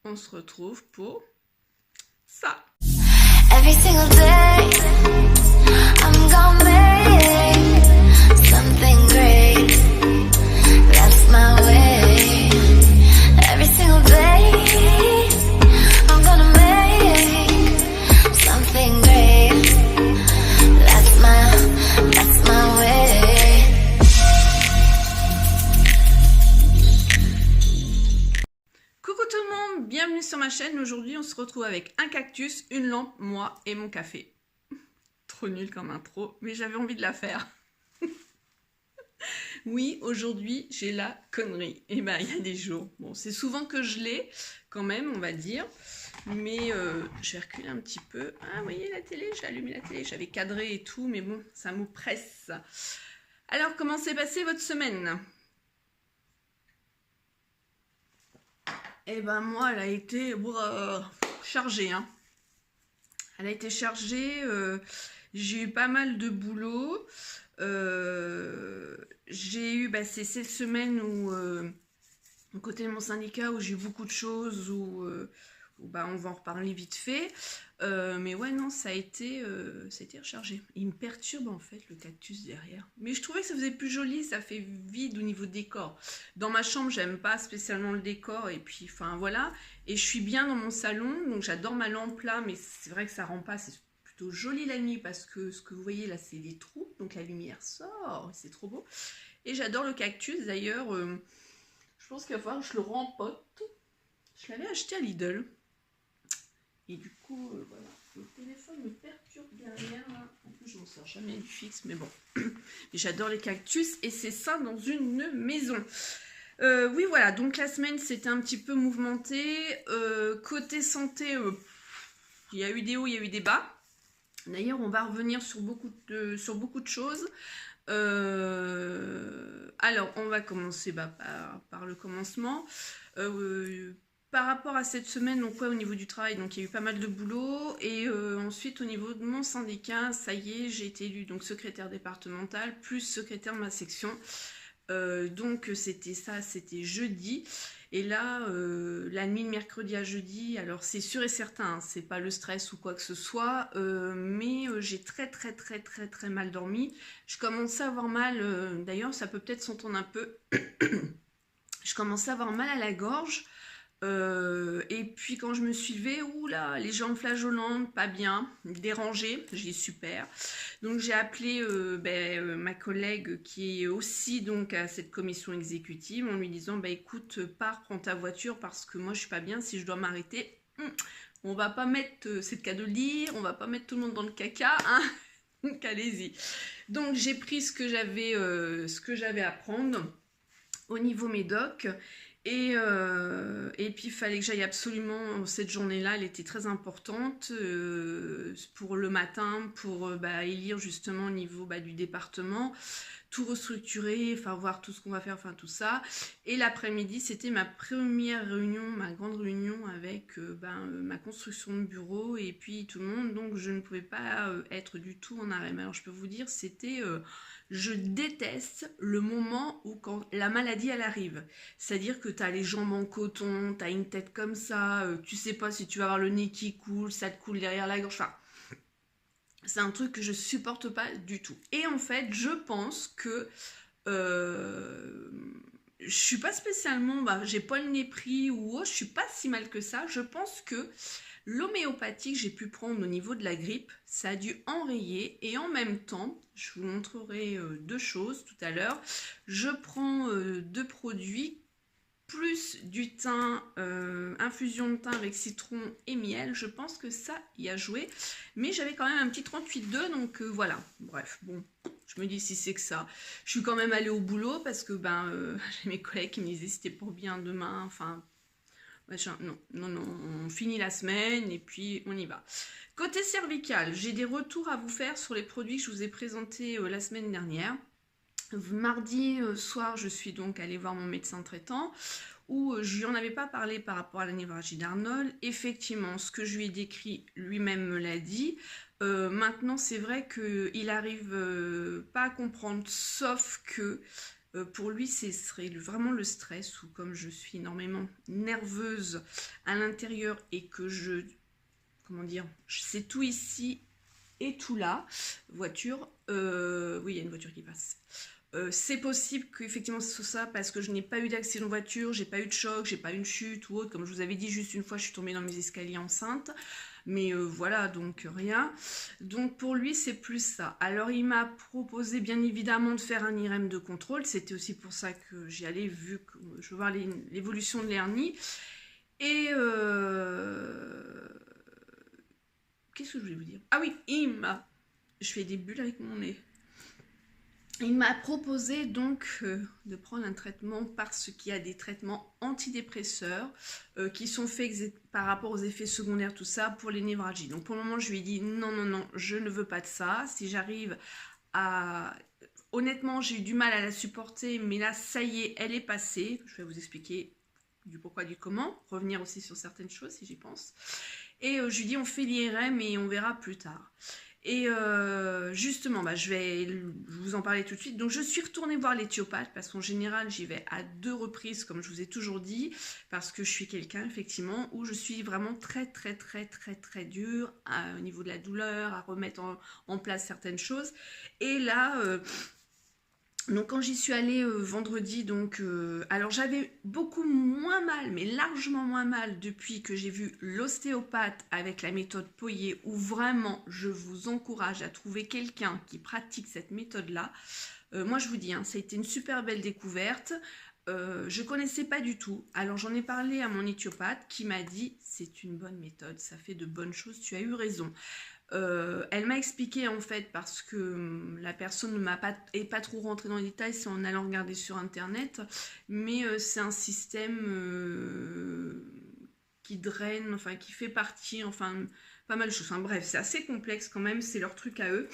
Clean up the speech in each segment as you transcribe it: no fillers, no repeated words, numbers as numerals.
on se retrouve pour ça. Every single day, I'm gonna make something great. That's my way. Every single day, I'm gonna make something great. That's my way. Coucou tout le monde, bienvenue sur ma chaîne. Aujourd'hui on se retrouve avec un cactus, une lampe, moi et mon café. Trop nul comme intro, mais j'avais envie de la faire. Oui, aujourd'hui j'ai la connerie. Et ben il y a des jours, bon c'est souvent que je l'ai quand même on va dire. Mais je vais reculer un petit peu. Ah vous voyez la télé, j'ai allumé la télé, j'avais cadré et tout, mais bon ça me presse. Alors comment s'est passée votre semaine ? Eh ben moi, elle a été chargée. Hein. Elle a été chargée. J'ai eu pas mal de boulot. J'ai eu, c'est cette semaine où, au côté de mon syndicat, où j'ai eu beaucoup de choses, où on va en reparler vite fait. Mais ouais, non, ça a été rechargé. Il me perturbe en fait le cactus derrière. Mais je trouvais que ça faisait plus joli, ça fait vide au niveau décor. Dans ma chambre, j'aime pas spécialement le décor et puis, enfin voilà. Et je suis bien dans mon salon, donc j'adore ma lampe là, mais c'est vrai que ça rend pas, c'est plutôt joli la nuit parce que ce que vous voyez là, c'est des trous, donc la lumière sort, c'est trop beau. Et j'adore le cactus d'ailleurs, je pense qu'il va falloir que je le rempote. Je l'avais acheté à Lidl. Et du coup, voilà, le téléphone me perturbe derrière. Là. En plus, je m'en sers jamais du fixe, mais bon. J'adore les cactus et c'est ça dans une maison. Oui, voilà, donc la semaine, c'était un petit peu mouvementé. Côté santé, il y a eu des hauts, il y a eu des bas. D'ailleurs, on va revenir sur beaucoup de choses. Alors, on va commencer par le commencement. Par rapport à cette semaine, donc ouais, au niveau du travail, donc il y a eu pas mal de boulot. Et ensuite, au niveau de mon syndicat, ça y est, j'ai été élue donc secrétaire départementale, plus secrétaire de ma section. Donc c'était ça, c'était jeudi. Et là, la nuit de mercredi à jeudi, alors c'est sûr et certain, hein, c'est pas le stress ou quoi que ce soit, mais j'ai très mal dormi. Je commençais à avoir mal, d'ailleurs ça peut peut-être s'entendre un peu, je commençais à avoir mal à la gorge. Et puis quand je me suis levée, oula, les jambes flageolantes, pas bien, dérangée, j'ai super. Donc j'ai appelé ma collègue qui est aussi donc à cette commission exécutive en lui disant écoute, pars, prends ta voiture parce que moi je suis pas bien, si je dois m'arrêter, on va pas mettre, c'est le cas de le dire, on va pas mettre tout le monde dans le caca, hein. Donc allez-y. Donc j'ai pris ce que j'avais à prendre au niveau médoc. Et puis il fallait que j'aille absolument, cette journée-là, elle était très importante pour le matin, pour élire justement au niveau du département, tout restructurer, enfin voir tout ce qu'on va faire, enfin tout ça. Et l'après-midi, c'était ma première réunion, ma grande réunion avec ma construction de bureau et puis tout le monde. Donc je ne pouvais pas être du tout en arrêt. Mais alors je peux vous dire, c'était... je déteste le moment où quand la maladie elle arrive, c'est-à-dire que tu as les jambes en coton, tu as une tête comme ça, tu sais pas si tu vas avoir le nez qui coule, ça te coule derrière la gorge, enfin, c'est un truc que je supporte pas du tout. Et en fait, je pense que je suis pas spécialement, j'ai pas le nez pris ou je suis pas si mal que ça. Je pense que l'homéopathie que j'ai pu prendre au niveau de la grippe, ça a dû enrayer et en même temps, je vous montrerai deux choses tout à l'heure. Je prends deux produits, plus du thym, infusion de thym avec citron et miel. Je pense que ça y a joué. Mais j'avais quand même un petit 38,2, donc voilà. Bref, bon, je me dis si c'est que ça. Je suis quand même allée au boulot parce que j'ai mes collègues qui me disaient c'était pour bien demain, enfin... Non, on finit la semaine et puis on y va. Côté cervical, j'ai des retours à vous faire sur les produits que je vous ai présentés la semaine dernière. Mardi soir, je suis donc allée voir mon médecin traitant où je lui en avais pas parlé par rapport à la névralgie d'Arnold. Effectivement, ce que je lui ai décrit, lui-même me l'a dit. Maintenant, c'est vrai qu'il arrive pas à comprendre, sauf que Pour lui, ce serait vraiment le stress, ou comme je suis énormément nerveuse à l'intérieur et que comment dire, c'est tout ici et tout là, voiture, oui, il y a une voiture qui passe. C'est possible qu'effectivement ce soit ça, parce que je n'ai pas eu d'accident de voiture, j'ai pas eu de choc, j'ai pas eu une chute ou autre. Comme je vous avais dit, juste une fois je suis tombée dans mes escaliers enceinte, mais voilà, donc rien. Donc pour lui c'est plus ça. Alors il m'a proposé bien évidemment de faire un IRM de contrôle, c'était aussi pour ça que j'y allais, vu que je veux voir l'évolution de l'hernie. Et qu'est-ce que je voulais vous dire? Ah oui, je fais des bulles avec mon nez. Il m'a proposé donc de prendre un traitement, parce qu'il y a des traitements antidépresseurs qui sont faits par rapport aux effets secondaires, tout ça, pour les névralgies. Donc pour le moment, je lui ai dit non, non, non, je ne veux pas de ça. Si j'arrive à... Honnêtement, j'ai eu du mal à la supporter, mais là, ça y est, elle est passée. Je vais vous expliquer du pourquoi, du comment, revenir aussi sur certaines choses si j'y pense. Et je lui dis, on fait l'IRM et on verra plus tard. Et justement, je vais vous en parler tout de suite. Donc je suis retournée voir l'éthiopathe, parce qu'en général j'y vais à 2 reprises, comme je vous ai toujours dit, parce que je suis quelqu'un effectivement où je suis vraiment très dure au niveau de la douleur, à remettre en place certaines choses. Et là... donc quand j'y suis allée vendredi, alors j'avais beaucoup moins mal, mais largement moins mal depuis que j'ai vu l'ostéopathe avec la méthode Poyer, où vraiment je vous encourage à trouver quelqu'un qui pratique cette méthode-là. Moi je vous dis, ça a été une super belle découverte. Je connaissais pas du tout, alors j'en ai parlé à mon éthiopathe qui m'a dit c'est une bonne méthode, ça fait de bonnes choses, tu as eu raison. Elle m'a expliqué en fait, parce que la personne ne m'a pas trop rentrée dans les détails, c'est en allant regarder sur internet, mais c'est un système qui draine, enfin qui fait partie, enfin pas mal de choses, enfin bref, c'est assez complexe quand même, c'est leur truc à eux.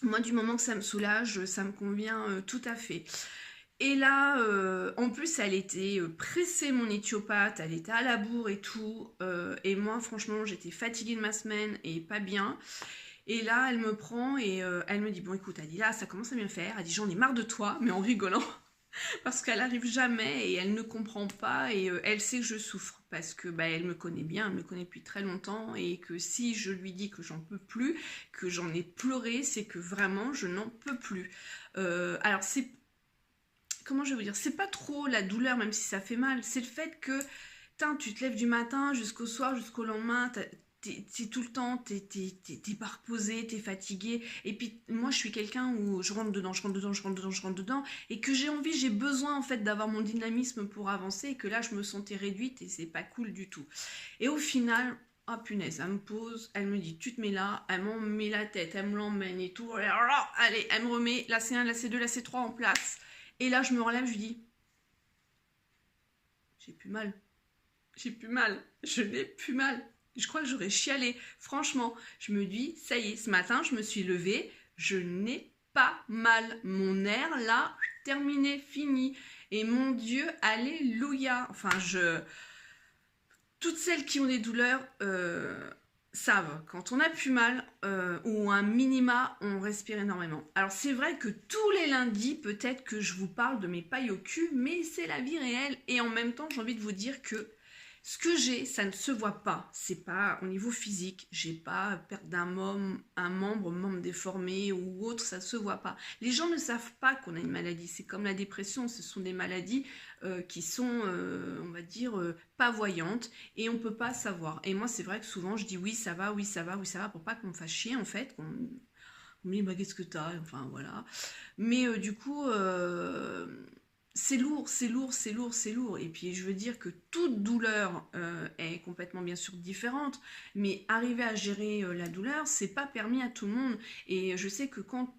Moi du moment que ça me soulage, ça me convient tout à fait. Et là, en plus, elle était pressée, mon éthiopathe, elle était à la bourre et tout. Et moi, franchement, j'étais fatiguée de ma semaine et pas bien. Et là, elle me prend et elle me dit, bon, écoute, elle dit, là, ça commence à bien faire. Elle dit, j'en ai marre de toi, mais en rigolant. Parce qu'elle arrive jamais et elle ne comprend pas. Et elle sait que je souffre, parce que elle me connaît bien, elle me connaît depuis très longtemps. Et que si je lui dis que j'en peux plus, que j'en ai pleuré, c'est que vraiment, je n'en peux plus. Alors, comment je vais vous dire, c'est pas trop la douleur, même si ça fait mal, c'est le fait que tu te lèves du matin jusqu'au soir, jusqu'au lendemain, t'es tout le temps, t'es pas reposé, t'es fatigué. Et puis moi je suis quelqu'un où je rentre dedans, et que j'ai besoin en fait d'avoir mon dynamisme pour avancer, et que là je me sentais réduite et c'est pas cool du tout. Et au final, oh punaise, elle me pose, elle me dit tu te mets là, elle m'en met la tête, elle me l'emmène et tout, allez, elle me remet la C1, la C2, la C3 en place. Et là, je me relève, je lui dis, j'ai plus mal, je n'ai plus mal. Je crois que j'aurais chialé. Franchement, je me dis, ça y est, ce matin, je me suis levée, je n'ai pas mal. Mon nerf, là, terminé, fini. Et mon Dieu, alléluia. Enfin, toutes celles qui ont des douleurs... savent, quand on a plus mal ou un minima, on respire énormément. Alors c'est vrai que tous les lundis, peut-être que je vous parle de mes pailles au cul, mais c'est la vie réelle, et en même temps j'ai envie de vous dire que ce que j'ai, ça ne se voit pas. C'est pas au niveau physique, j'ai pas perte d'un membre déformé ou autre, ça se voit pas. Les gens ne savent pas qu'on a une maladie. C'est comme la dépression, ce sont des maladies qui sont, on va dire, pas voyantes, et on peut pas savoir. Et moi, c'est vrai que souvent, je dis oui, ça va, oui, ça va, oui, ça va, pour pas qu'on me fasse chier, en fait. On me dit, qu'est-ce que t'as? Enfin, voilà. Mais du coup... c'est lourd. Et puis je veux dire que toute douleur est complètement bien sûr différente, mais arriver à gérer la douleur, c'est pas permis à tout le monde. Et je sais que quand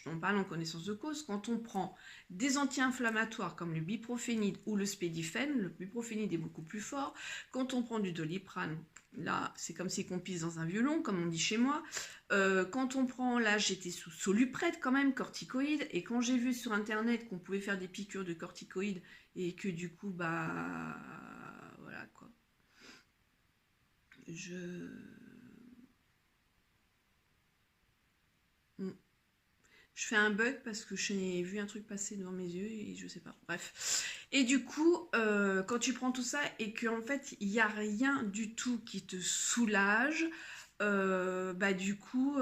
on parle en connaissance de cause, quand on prend des anti-inflammatoires comme le biprophénide ou le spédifène, le biprophénide est beaucoup plus fort. Quand on prend du Doliprane, là c'est comme si on pisse dans un violon, comme on dit chez moi. Quand on prend, là j'étais sous Soluprète quand même, corticoïdes, et quand j'ai vu sur internet qu'on pouvait faire des piqûres de corticoïdes et que du coup voilà quoi, Je fais un bug parce que j'ai vu un truc passer devant mes yeux et je sais pas. Bref. Et du coup, quand tu prends tout ça et qu'en fait, il n'y a rien du tout qui te soulage, bah du coup,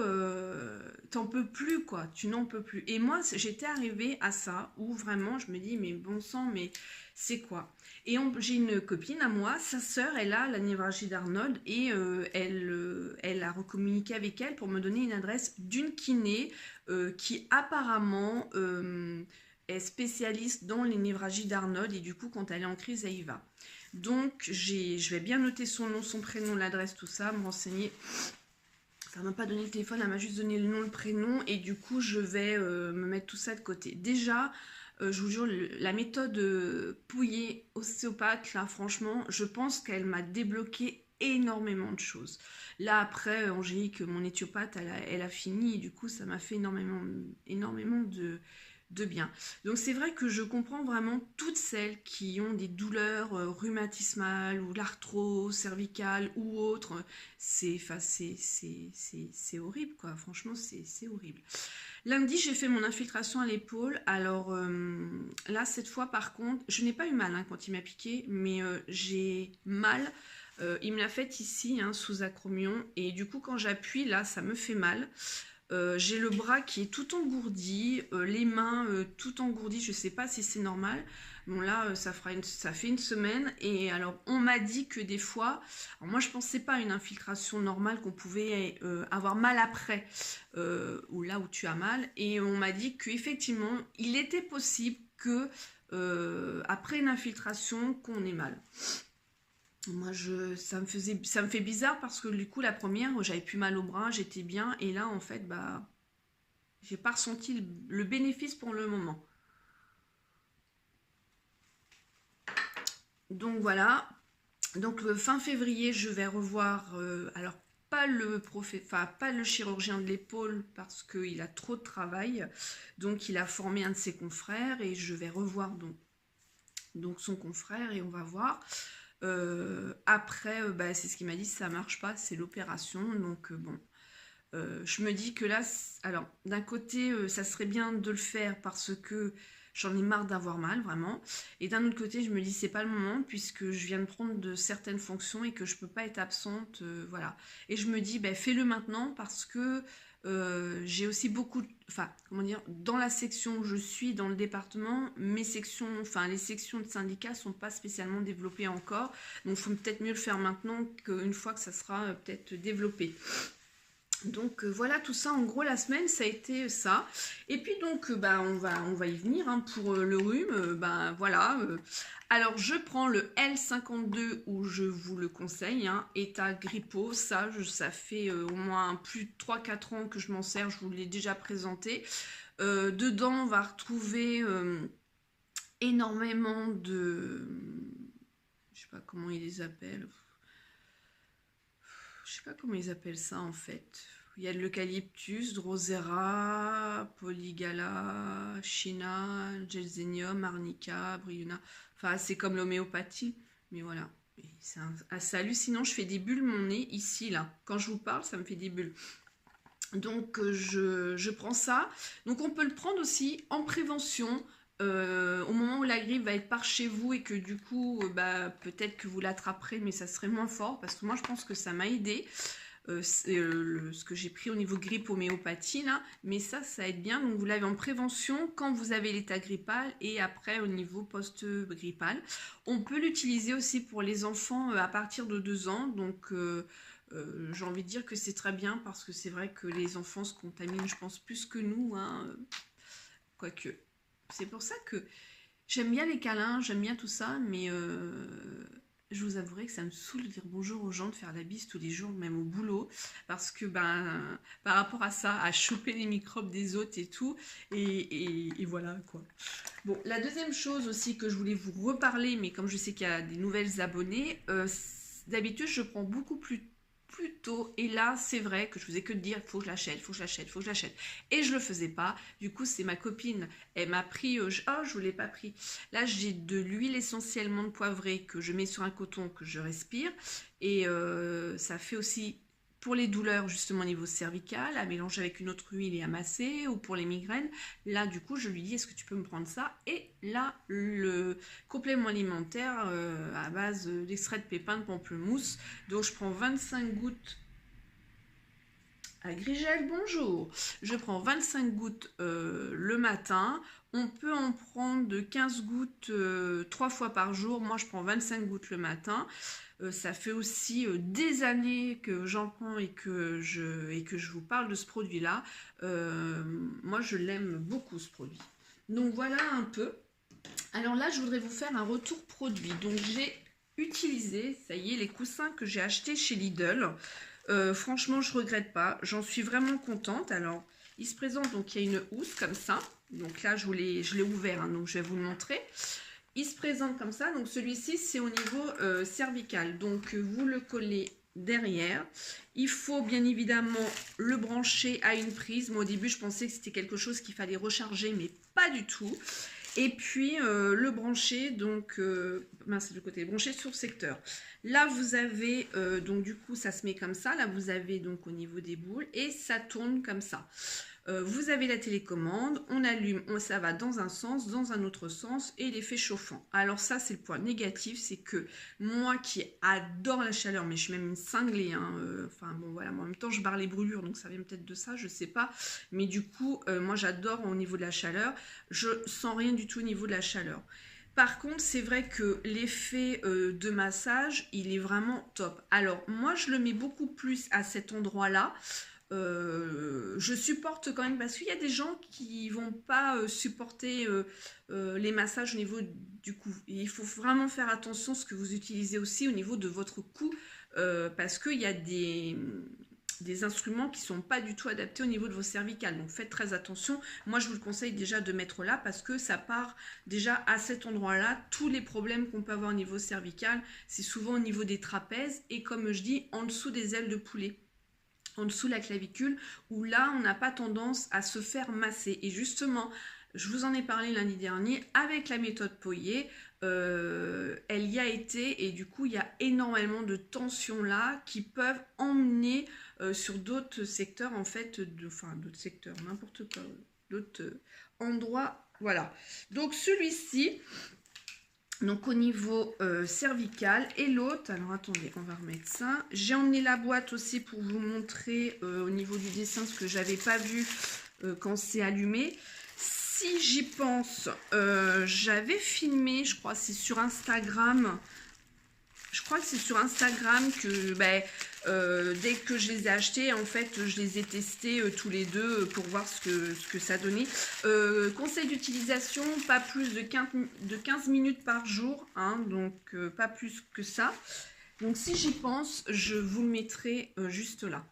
t'en peux plus quoi. Tu n'en peux plus. Et moi, j'étais arrivée à ça où vraiment, je me dis, mais bon sang, mais c'est quoi? Et j'ai une copine à moi, sa sœur, elle a la névralgie d'Arnold et elle a recommuniqué avec elle pour me donner une adresse d'une kiné qui apparemment est spécialiste dans les névralgies d'Arnold et du coup quand elle est en crise elle y va. Donc je vais bien noter son nom, son prénom, l'adresse, tout ça, me renseigner. Ça m'a pas donné le téléphone, elle m'a juste donné le nom, le prénom et du coup je vais me mettre tout ça de côté. Déjà, je vous jure, la méthode Pouillet ostéopathe, là franchement, je pense qu'elle m'a débloqué énormément de choses. Là après, Angélique, mon éthiopathe, elle a fini et du coup ça m'a fait énormément de bien. Donc c'est vrai que je comprends vraiment toutes celles qui ont des douleurs rhumatismales ou l'arthrose cervicale ou autre. C'est horrible quoi, franchement c'est horrible. Lundi, j'ai fait mon infiltration à l'épaule. Alors là, cette fois, par contre, je n'ai pas eu mal hein, quand il m'a piqué, mais j'ai mal. Il me l'a fait ici, hein, sous acromion. Et du coup, quand j'appuie, là, ça me fait mal. J'ai le bras qui est tout engourdi, les mains tout engourdies. Je ne sais pas si c'est normal. Bon là, ça fait une semaine. Et alors, on m'a dit que des fois... Alors moi, je ne pensais pas à une infiltration normale qu'on pouvait avoir mal après. Ou là où tu as mal. Et on m'a dit qu'effectivement, il était possible que après une infiltration, qu'on ait mal. Moi, ça me fait bizarre parce que du coup, la première, j'avais plus mal au bras, j'étais bien. Et là, en fait, bah, j'ai pas ressenti le bénéfice pour le moment. Donc voilà. Donc fin février, je vais revoir. Alors pas le chirurgien de l'épaule parce qu'il a trop de travail. Donc il a formé un de ses confrères et je vais revoir donc son confrère et on va voir. Après, bah, c'est ce qu'il m'a dit, si ça marche pas, c'est l'opération. Donc bon, je me dis que là, alors d'un côté, ça serait bien de le faire parce que j'en ai marre d'avoir mal, vraiment. Et d'un autre côté, je me dis, c'est pas le moment puisque je viens de prendre de certaines fonctions et que je peux pas être absente, voilà. Et je me dis, bah, fais-le maintenant parce que j'ai aussi beaucoup, enfin, comment dire, dans la section où je suis, dans le département, les sections de syndicats sont pas spécialement développées encore. Donc, il faut peut-être mieux le faire maintenant qu'une fois que ça sera peut-être développé. Donc voilà, tout ça en gros la semaine ça a été ça. Et puis donc bah, on va y venir hein, pour le rhume, bah, voilà. Alors je prends le L52 où je vous le conseille, hein, État Grippo, ça fait au moins plus de 3-4 ans que je m'en sers, je vous l'ai déjà présenté. Dedans on va retrouver énormément de... Je sais pas comment ils les appellent. Je sais pas comment ils appellent ça en fait. Il y a de l'eucalyptus, drosera, polygala, china, gelsenium, arnica, bryona. Enfin, c'est comme l'homéopathie, mais voilà. C'est assez hallucinant. Je fais des bulles mon nez ici, là. Quand je vous parle, ça me fait des bulles. Donc, je prends ça. Donc, on peut le prendre aussi en prévention. Au moment où la grippe va être par chez vous et que du coup bah, peut-être que vous l'attraperez mais ça serait moins fort parce que moi je pense que ça m'a aidé ce que j'ai pris au niveau grippe homéopathie là, mais ça aide bien. Donc vous l'avez en prévention quand vous avez l'état grippal et après au niveau post-grippal. On peut l'utiliser aussi pour les enfants à partir de 2 ans, donc j'ai envie de dire que c'est très bien parce que c'est vrai que les enfants se contaminent je pense plus que nous hein, quoique. C'est pour ça que j'aime bien les câlins, j'aime bien tout ça, mais je vous avouerai que ça me saoule de dire bonjour aux gens, de faire la bise tous les jours, même au boulot, parce que ben, par rapport à ça, à choper les microbes des autres et tout, et voilà quoi. Bon, la deuxième chose aussi que je voulais vous reparler, mais comme je sais qu'il y a des nouvelles abonnées, d'habitude je prends beaucoup plus tôt et là c'est vrai que je faisais que de dire faut que je l'achète et je le faisais pas. Du coup c'est ma copine, elle m'a pris je l'ai pas pris. Là j'ai de l'huile essentiellement de poivrée que je mets sur un coton que je respire et ça fait aussi pour les douleurs justement au niveau cervical, à mélanger avec une autre huile et à masser, ou pour les migraines. Là du coup je lui dis est-ce que tu peux me prendre ça? Et là le complément alimentaire à base d'extrait de pépins de pamplemousse. Donc je prends 25 gouttes à Grigel, bonjour. Je prends 25 gouttes le matin. On peut en prendre de 15 gouttes 3 fois par jour. Moi, je prends 25 gouttes le matin. Ça fait aussi des années que j'en prends et que je vous parle de ce produit-là. Moi, je l'aime beaucoup, ce produit. Donc, voilà un peu. Alors là, je voudrais vous faire un retour produit. Donc, j'ai utilisé, ça y est, les coussins que j'ai achetés chez Lidl. Franchement, je regrette pas. J'en suis vraiment contente. Alors, il se présente, donc il y a une housse comme ça. Donc là, je l'ai ouvert, hein, donc je vais vous le montrer. Il se présente comme ça. Donc celui-ci, c'est au niveau cervical. Donc vous le collez derrière. Il faut bien évidemment le brancher à une prise. Moi, au début, je pensais que c'était quelque chose qu'il fallait recharger, mais pas du tout. Et puis le brancher, donc c'est le côté branché sur secteur. Là vous avez donc du coup ça se met comme ça. Là vous avez donc au niveau des boules et ça tourne comme ça. Vous avez la télécommande, on allume, ça va dans un sens, dans un autre sens et l'effet chauffant. Alors ça c'est le point négatif, c'est que moi qui adore la chaleur, mais je suis même une cinglée, hein, enfin bon voilà, moi, en même temps je barre les brûlures donc ça vient peut-être de ça, je sais pas. Mais du coup moi j'adore au niveau de la chaleur, je sens rien du tout au niveau de la chaleur. Par contre, c'est vrai que l'effet de massage, il est vraiment top. Alors, moi, je le mets beaucoup plus à cet endroit-là. Je supporte quand même, parce qu'il y a des gens qui vont pas supporter les massages au niveau du cou. Et il faut vraiment faire attention à ce que vous utilisez aussi au niveau de votre cou, parce qu'il y a des instruments qui sont pas du tout adaptés au niveau de vos cervicales, donc faites très attention. Moi je vous le conseille déjà de mettre là parce que ça part déjà à cet endroit là. Tous les problèmes qu'on peut avoir au niveau cervical, c'est souvent au niveau des trapèzes et comme je dis en dessous des ailes de poulet, en dessous de la clavicule, où là on n'a pas tendance à se faire masser. Et justement, je vous en ai parlé lundi dernier avec la méthode Poyer, elle y a été et du coup il y a énormément de tensions là qui peuvent emmener sur d'autres secteurs en fait, d'autres secteurs, n'importe quoi, d'autres endroits, voilà. Donc celui-ci, donc au niveau cervical et l'autre, alors attendez, on va remettre ça. J'ai emmené la boîte aussi pour vous montrer au niveau du dessin ce que j'avais pas vu quand c'est allumé. Si j'y pense, j'avais filmé, je crois c'est sur Instagram. Je crois que c'est sur Instagram que dès que je les ai achetés, en fait, je les ai testés tous les deux pour voir ce que ça donnait. Conseil d'utilisation, pas plus de 15 minutes par jour, hein, donc pas plus que ça. Donc si j'y pense, je vous le mettrai juste là.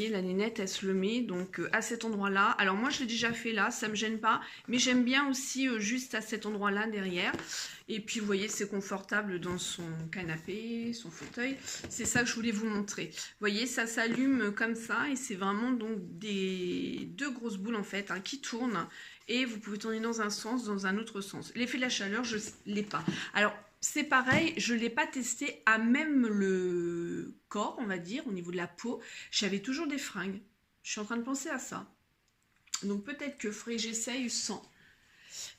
La nénette elle se le met donc à cet endroit là. Alors moi je l'ai déjà fait là, ça me gêne pas, mais j'aime bien aussi juste à cet endroit là derrière. Et puis vous voyez c'est confortable dans son canapé, son fauteuil. C'est ça que je voulais vous montrer. Vous voyez ça s'allume comme ça et c'est vraiment donc deux grosses boules en fait hein, qui tournent et vous pouvez tourner dans un sens, dans un autre sens. L'effet de la chaleur je l'ai pas. Alors c'est pareil, je ne l'ai pas testé à même le corps, on va dire, au niveau de la peau. J'avais toujours des fringues. Je suis en train de penser à ça. Donc peut-être que j'essaye sans.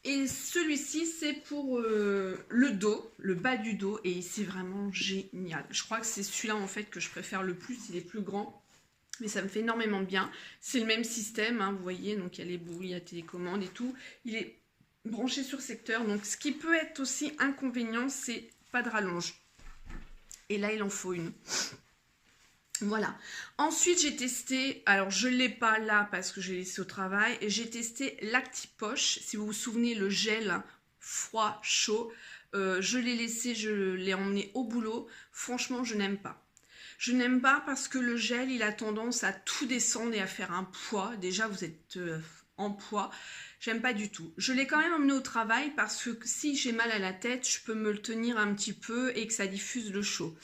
Et celui-ci, c'est pour le dos, le bas du dos. Et c'est vraiment génial. Je crois que c'est celui-là, en fait, que je préfère le plus. Il est plus grand. Mais ça me fait énormément de bien. C'est le même système, hein, vous voyez. Donc il y a les boules, il y a télécommande et tout. Il est branché sur secteur, donc ce qui peut être aussi inconvénient, c'est pas de rallonge. Et là, il en faut une. Voilà. Ensuite, j'ai testé, alors je ne l'ai pas là parce que j'ai laissé au travail, j'ai testé l'Actipoche. Si vous vous souvenez, le gel froid, chaud, je l'ai laissé, je l'ai emmené au boulot. Franchement, je n'aime pas. Je n'aime pas parce que le gel, il a tendance à tout descendre et à faire un poids. Déjà, vous êtes en poids. J'aime pas du tout. Je l'ai quand même emmené au travail parce que si j'ai mal à la tête, je peux me le tenir un petit peu et que ça diffuse le chaud.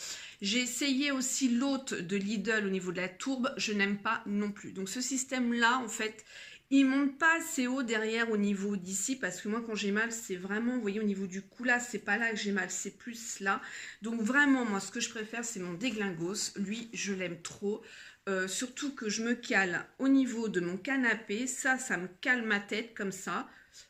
J'ai essayé aussi l'hôte de Lidl au niveau de la tourbe. Je n'aime pas non plus. Donc ce système-là, en fait, il monte pas assez haut derrière au niveau d'ici parce que moi quand j'ai mal c'est vraiment, vous voyez au niveau du cou là, c'est pas là que j'ai mal, c'est plus là. Donc vraiment moi ce que je préfère c'est mon déglingos, lui je l'aime trop. Surtout que je me cale au niveau de mon canapé, ça me cale ma tête comme ça.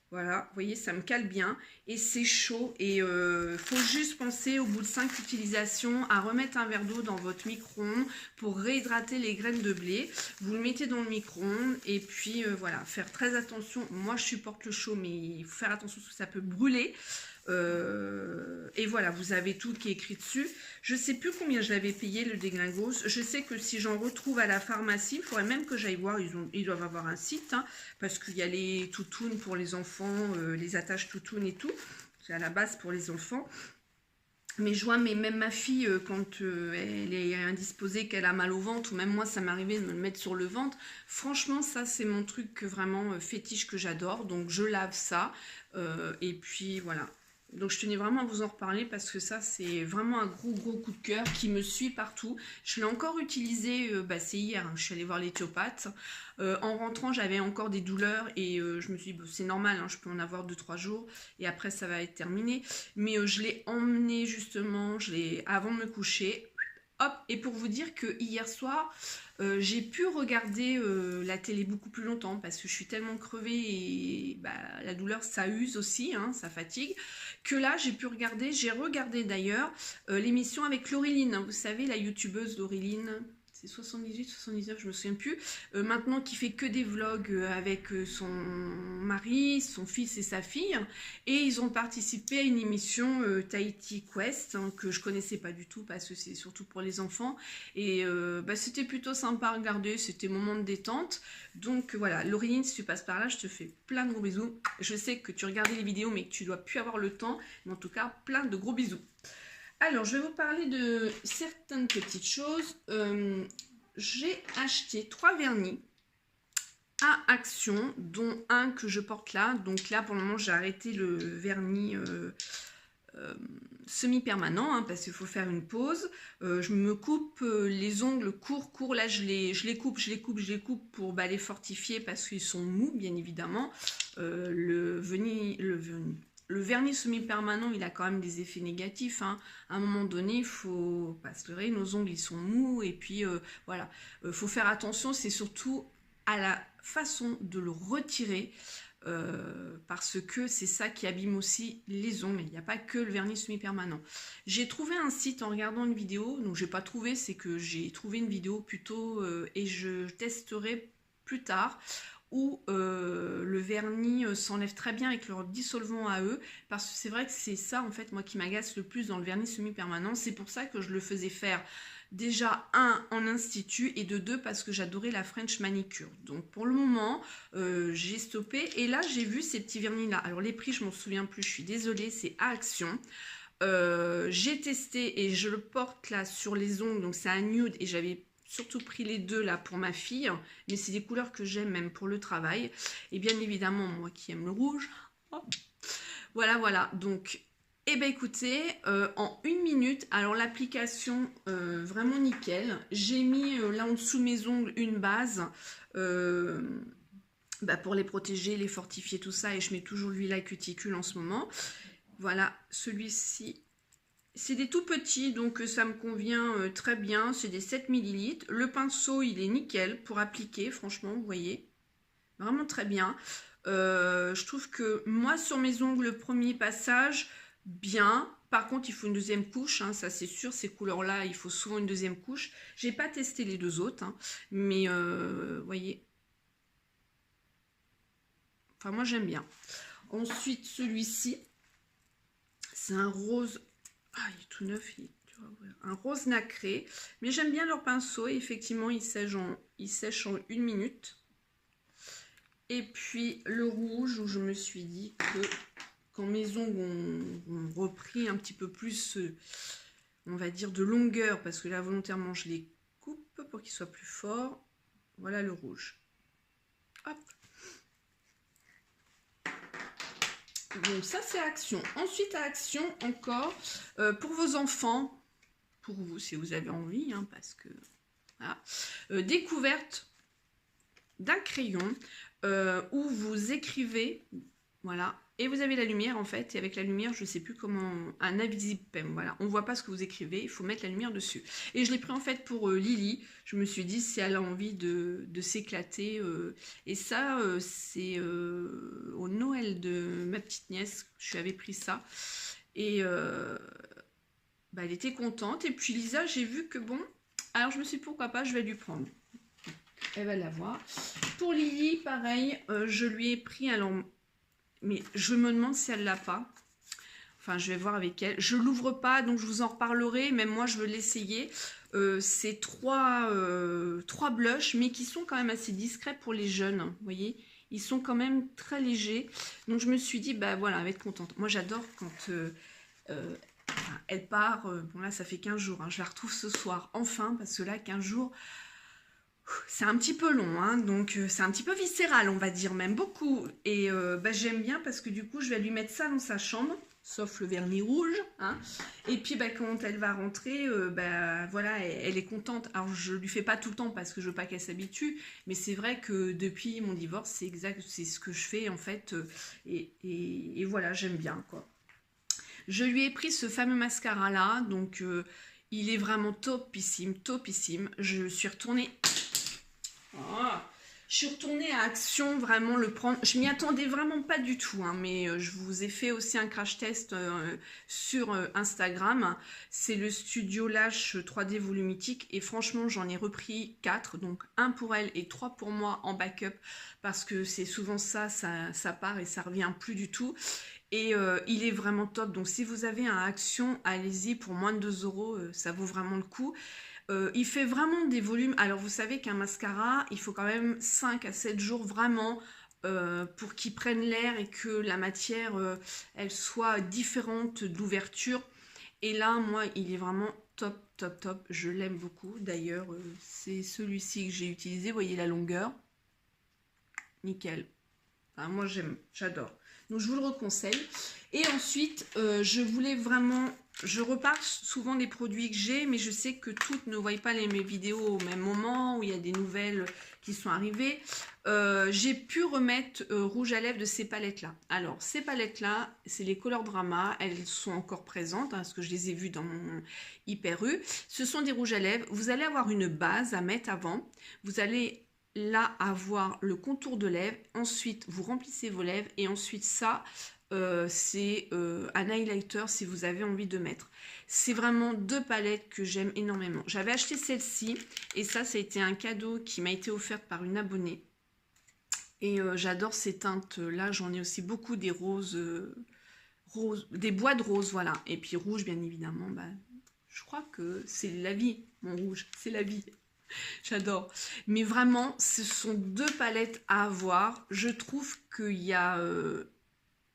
Voilà, vous voyez, ça me cale bien et c'est chaud et faut juste penser au bout de 5 utilisations à remettre un verre d'eau dans votre micro-ondes pour réhydrater les graines de blé. Vous le mettez dans le micro-ondes et puis voilà, faire très attention. Moi, je supporte le chaud, mais il faut faire attention parce que ça peut brûler. Et voilà, vous avez tout qui est écrit dessus. Je sais plus combien je l'avais payé le déglingos. Je sais que si j'en retrouve à la pharmacie, il faudrait même que j'aille voir. Ils doivent avoir un site hein, parce qu'il y a les toutounes pour les enfants, les attaches toutounes et tout. C'est à la base pour les enfants. Mais je vois, mais même ma fille, quand elle est indisposée, qu'elle a mal au ventre, ou même moi, ça m'arrivait de me le mettre sur le ventre. Franchement, ça, c'est mon truc vraiment fétiche que j'adore. Donc, je lave ça. Et puis, voilà. Donc, je tenais vraiment à vous en reparler parce que ça, c'est vraiment un gros coup de cœur qui me suit partout. Je l'ai encore utilisé, c'est hier, hein, je suis allée voir l'éthiopathe. En rentrant, j'avais encore des douleurs et je me suis dit, c'est normal, hein, je peux en avoir 2-3 jours et après, ça va être terminé. Mais je l'ai emmené justement, avant de me coucher. Hop, et pour vous dire que hier soir, j'ai pu regarder la télé beaucoup plus longtemps parce que je suis tellement crevée et la douleur ça use aussi, hein, ça fatigue, que là j'ai regardé d'ailleurs l'émission avec Laureline, vous savez la youtubeuse Laureline, c'est 78, 79, je me souviens plus, maintenant qui fait que des vlogs avec son mari, son fils et sa fille, et ils ont participé à une émission Tahiti Quest, hein, que je connaissais pas du tout parce que c'est surtout pour les enfants, et c'était plutôt sympa à regarder, c'était moment de détente, donc voilà, Laureline, si tu passes par là, je te fais plein de gros bisous, je sais que tu regardais les vidéos mais que tu dois plus avoir le temps, mais en tout cas, plein de gros bisous. Alors, je vais vous parler de certaines petites choses. J'ai acheté 3 vernis à Action, dont un que je porte là. Donc là, pour le moment, j'ai arrêté le vernis semi-permanent, hein, parce qu'il faut faire une pause. Je me coupe les ongles courts. Là, je les coupe pour les fortifier parce qu'ils sont mous, bien évidemment. Le vernis semi-permanent, il a quand même des effets négatifs. Hein. À un moment donné, il faut pas se leurrer, nos ongles, ils sont mous. Et puis, voilà, faut faire attention. C'est surtout à la façon de le retirer. Parce que c'est ça qui abîme aussi les ongles. Il n'y a pas que le vernis semi-permanent. J'ai trouvé un site en regardant une vidéo. Donc, j'ai pas trouvé, c'est que j'ai trouvé une vidéo plutôt et je testerai plus tard où le vernis s'enlève très bien avec leur dissolvant à eux, parce que c'est vrai que c'est ça en fait moi qui m'agace le plus dans le vernis semi-permanent. C'est pour ça que je le faisais faire déjà en institut et de 2 parce que j'adorais la French manicure. Donc pour le moment j'ai stoppé et là j'ai vu ces petits vernis là. Alors les prix je m'en souviens plus, je suis désolée, c'est à Action. J'ai testé et je le porte là sur les ongles, donc c'est un nude et j'avais surtout pris les 2 là pour ma fille, mais c'est des couleurs que j'aime même pour le travail, et bien évidemment moi qui aime le rouge, voilà, donc écoutez, en 1 minute, alors l'application vraiment nickel, j'ai mis là en dessous de mes ongles une base pour les protéger, les fortifier, tout ça, et je mets toujours l'huile à cuticule en ce moment. Voilà, celui-ci, c'est des tout petits, donc ça me convient très bien. C'est des 7 ml. Le pinceau, il est nickel pour appliquer, franchement, vous voyez. Vraiment très bien. Je trouve que moi, sur mes ongles, le premier passage, bien. Par contre, il faut une deuxième couche, hein, ça c'est sûr. Ces couleurs-là, il faut souvent une deuxième couche. J'ai pas testé les 2 autres, hein, mais vous voyez. Enfin, moi, j'aime bien. Ensuite, celui-ci, c'est un rose. Ah, il est tout neuf, un rose nacré. Mais j'aime bien leur pinceau et effectivement il sèche en 1 minute. Et puis le rouge où je me suis dit que quand mes ongles ont repris un petit peu plus, on va dire, de longueur, parce que là volontairement je les coupe pour qu'ils soient plus forts. Voilà le rouge. Hop. Donc ça c'est Action. Ensuite à Action encore, pour vos enfants, pour vous si vous avez envie, hein, parce que voilà, découverte d'un crayon où vous écrivez, voilà, et vous avez la lumière en fait, et avec la lumière, je sais plus comment, un invisible pen, voilà, on voit pas ce que vous écrivez, il faut mettre la lumière dessus. Et je l'ai pris en fait pour Lily, je me suis dit si elle a envie de s'éclater, et ça c'est au Noël de ma petite nièce, je lui avais pris ça, et bah, elle était contente, et puis Lisa, j'ai vu que bon, alors je me suis dit pourquoi pas, je vais lui prendre. Elle va l'avoir. Pour Lily, pareil, je lui ai pris, alors, mais je me demande si elle l'a pas. Enfin, je vais voir avec elle. Je l'ouvre pas, donc je vous en reparlerai. Même moi, je veux l'essayer. C'est trois blushs, mais qui sont quand même assez discrets pour les jeunes. Vous voyez, ils sont quand même très légers. Donc, je me suis dit, bah voilà, elle va être contente. Moi, j'adore quand elle part. Bon, là, ça fait 15 jours. Hein, je la retrouve ce soir, enfin, parce que là, 15 jours... C'est un petit peu long, hein, donc c'est un petit peu viscéral, on va dire, même beaucoup. Et bah, j'aime bien parce que du coup, je vais lui mettre ça dans sa chambre, sauf le vernis rouge. Hein. Et puis, bah, quand elle va rentrer, bah, voilà, elle est contente. Alors, je lui fais pas tout le temps parce que je veux pas qu'elle s'habitue, mais c'est vrai que depuis mon divorce, c'est exact, c'est ce que je fais en fait. Et voilà, j'aime bien, quoi. Je lui ai pris ce fameux mascara là, donc il est vraiment topissime, topissime. Je suis retournée... Je suis retournée à Action, vraiment le prendre. Je m'y attendais vraiment pas du tout, hein, mais je vous ai fait aussi un crash test sur Instagram. C'est le Studio Lash 3D Volumitique et franchement j'en ai repris 4, donc 1 pour elle et 3 pour moi en backup parce que c'est souvent ça part et ça revient plus du tout. Et il est vraiment top, donc si vous avez un Action, allez-y, pour moins de 2 €, ça vaut vraiment le coup. Il fait vraiment des volumes. Alors vous savez qu'un mascara, il faut quand même 5 à 7 jours vraiment pour qu'il prenne l'air et que la matière elle soit différente d'ouverture. Et là, moi, il est vraiment top, top, top. Je l'aime beaucoup. D'ailleurs, c'est celui-ci que j'ai utilisé. Vous voyez la longueur. Nickel. Enfin, moi, j'adore. Donc, je vous le reconseille. Et ensuite, je voulais vraiment... Je repars souvent des produits que j'ai, mais je sais que toutes ne voient pas mes vidéos au même moment, où il y a des nouvelles qui sont arrivées. J'ai pu remettre rouge à lèvres de ces palettes-là. Alors, ces palettes-là, c'est les Color Drama. Elles sont encore présentes, hein, parce que je les ai vues dans mon Hyper U. Ce sont des rouges à lèvres. Vous allez avoir une base à mettre avant. Vous allez... là avoir le contour de lèvres, ensuite vous remplissez vos lèvres et ensuite ça c'est un highlighter si vous avez envie de mettre. C'est vraiment 2 palettes que j'aime énormément. J'avais acheté celle-ci et ça a été un cadeau qui m'a été offert par une abonnée et j'adore ces teintes là. J'en ai aussi beaucoup des roses, des bois de rose, voilà, et puis rouge bien évidemment. Bah, je crois que c'est la vie, mon rouge, c'est la vie. J'adore. Mais vraiment, ce sont 2 palettes à avoir. Je trouve qu'il y a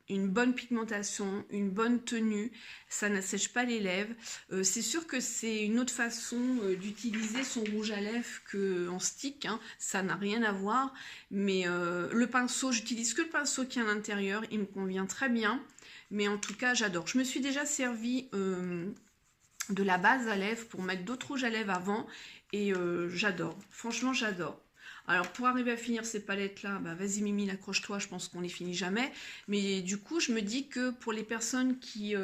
une bonne pigmentation, une bonne tenue. Ça n'assèche pas les lèvres. C'est sûr que c'est une autre façon d'utiliser son rouge à lèvres qu'en stick. Hein. Ça n'a rien à voir. Mais le pinceau, j'utilise que le pinceau qui est à l'intérieur. Il me convient très bien. Mais en tout cas, j'adore. Je me suis déjà servi... de la base à lèvres pour mettre d'autres rouges à lèvres avant et j'adore, franchement j'adore. Alors pour arriver à finir ces palettes là, bah, vas-y Mimi, accroche-toi, je pense qu'on les finit jamais, mais du coup je me dis que pour les personnes qui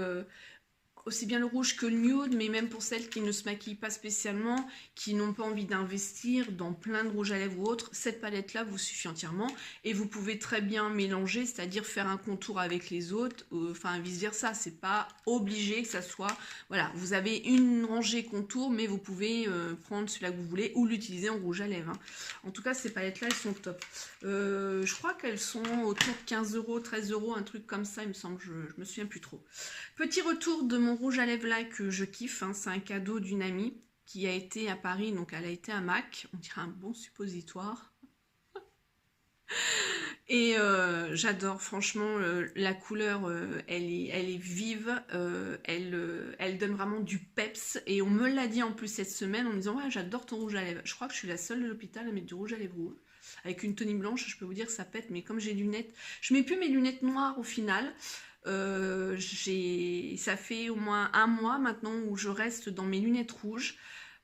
aussi bien le rouge que le nude, mais même pour celles qui ne se maquillent pas spécialement, qui n'ont pas envie d'investir dans plein de rouge à lèvres ou autre, cette palette là vous suffit entièrement et vous pouvez très bien mélanger, c'est-à-dire faire un contour avec les autres, enfin vice versa, c'est pas obligé que ça soit, voilà, vous avez une rangée contour, mais vous pouvez prendre celui-là que vous voulez ou l'utiliser en rouge à lèvres. Hein. En tout cas ces palettes là elles sont top. Je crois qu'elles sont autour de 15 €, 13 €, un truc comme ça il me semble, je me souviens plus trop. Petit retour de mon mon rouge à lèvres là que je kiffe, hein, c'est un cadeau d'une amie qui a été à Paris, donc elle a été à MAC, on dirait un bon suppositoire. Et j'adore, franchement, la couleur, elle est vive, elle donne vraiment du peps. Et on me l'a dit en plus cette semaine en me disant « Ouais, j'adore ton rouge à lèvres ». Je crois que je suis la seule de l'hôpital à mettre du rouge à lèvres rouge. Avec une tenue blanche, je peux vous dire que ça pète, mais comme j'ai des lunettes, je mets plus mes lunettes noires au final. Ça fait au moins un mois maintenant où je reste dans mes lunettes rouges.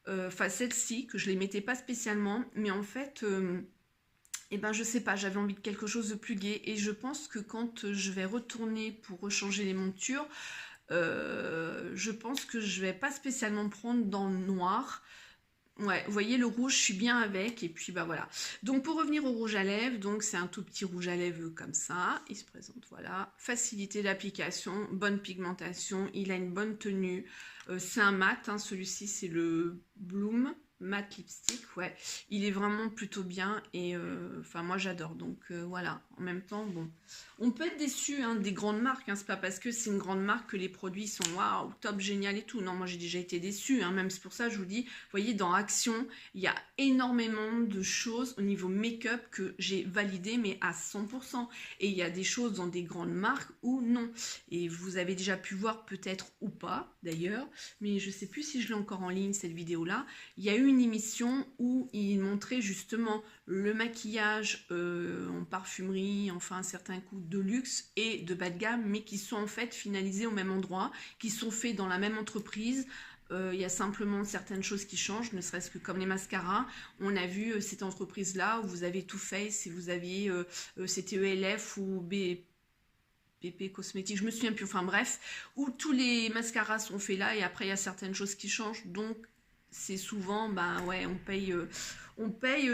Enfin, celles-ci, que je les mettais pas spécialement, mais en fait... Eh ben, je sais pas, j'avais envie de quelque chose de plus gai et je pense que quand je vais retourner pour rechanger les montures, je pense que je vais pas spécialement prendre dans le noir. Ouais, vous voyez, le rouge, je suis bien avec, et puis bah voilà. Donc pour revenir au rouge à lèvres, donc c'est un tout petit rouge à lèvres comme ça, il se présente, voilà. Facilité d'application, bonne pigmentation, il a une bonne tenue, c'est un mat, hein, celui-ci c'est le Bloom Matte Lipstick, ouais. Il est vraiment plutôt bien, et enfin moi j'adore, donc voilà. En même temps, bon, on peut être déçu hein, des grandes marques, hein, c'est pas parce que c'est une grande marque que les produits sont waouh, top, génial et tout. Non, moi j'ai déjà été déçue, hein, même c'est pour ça que je vous dis, vous voyez, dans Action, il y a énormément de choses au niveau make-up que j'ai validé, mais à 100%. Et il y a des choses dans des grandes marques ou non. Et vous avez déjà pu voir peut-être ou pas, d'ailleurs, mais je sais plus si je l'ai encore en ligne, cette vidéo-là. Il y a eu une émission où il montrait justement le maquillage en parfumerie, enfin certains coups de luxe et de bas de gamme, mais qui sont en fait finalisés au même endroit, qui sont faits dans la même entreprise. Il y a simplement certaines choses qui changent, ne serait-ce que comme les mascaras. On a vu cette entreprise-là où vous avez Too Faced, si vous aviez c'était ELF ou BP Cosmétiques, je me souviens plus, enfin bref, où tous les mascaras sont faits là et après il y a certaines choses qui changent, donc c'est souvent, bah ouais, on paye,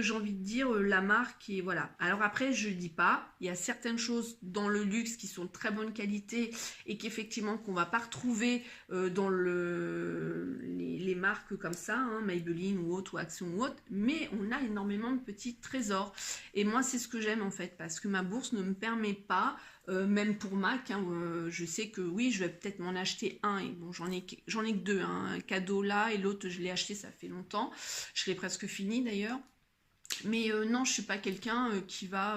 j'ai envie de dire, la marque et voilà. Alors après, je dis pas, il y a certaines choses dans le luxe qui sont de très bonne qualité et qu'effectivement qu'on va pas retrouver dans les marques comme ça, hein, Maybelline ou autre, ou Action ou autre, mais on a énormément de petits trésors. Et moi, c'est ce que j'aime en fait, parce que ma bourse ne me permet pas, même pour MAC, hein, je sais que oui, je vais peut-être m'en acheter un, et bon, j'en ai que deux, hein, un cadeau là, et l'autre, je l'ai acheté, ça fait longtemps, je l'ai presque fini d'ailleurs. Mais non, je suis pas quelqu'un qui va...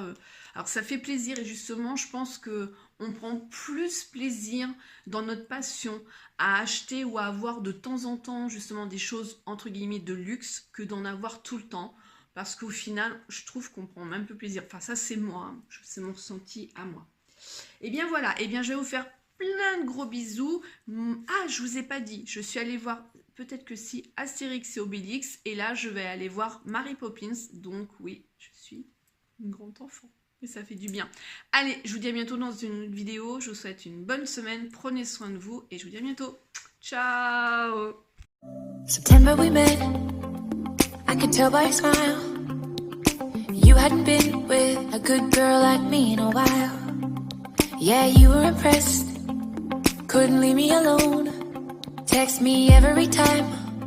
Alors ça fait plaisir et justement, je pense que on prend plus plaisir dans notre passion à acheter ou à avoir de temps en temps justement des choses entre guillemets de luxe que d'en avoir tout le temps. Parce qu'au final, je trouve qu'on prend même peu plaisir. Enfin ça c'est moi, hein, c'est mon ressenti à moi. Et bien voilà, et bien je vais vous faire plein de gros bisous. Ah, je vous ai pas dit, je suis allée voir... Peut-être que si Astérix et Obélix, et là je vais aller voir Mary Poppins, donc oui, je suis une grande enfant, et ça fait du bien. Allez, je vous dis à bientôt dans une vidéo, je vous souhaite une bonne semaine, prenez soin de vous, et je vous dis à bientôt. Ciao. September we met, I could tell by your smile. You hadn't been with a good girl like me in a while. Yeah, you were impressed, couldn't leave me alone. Text me every time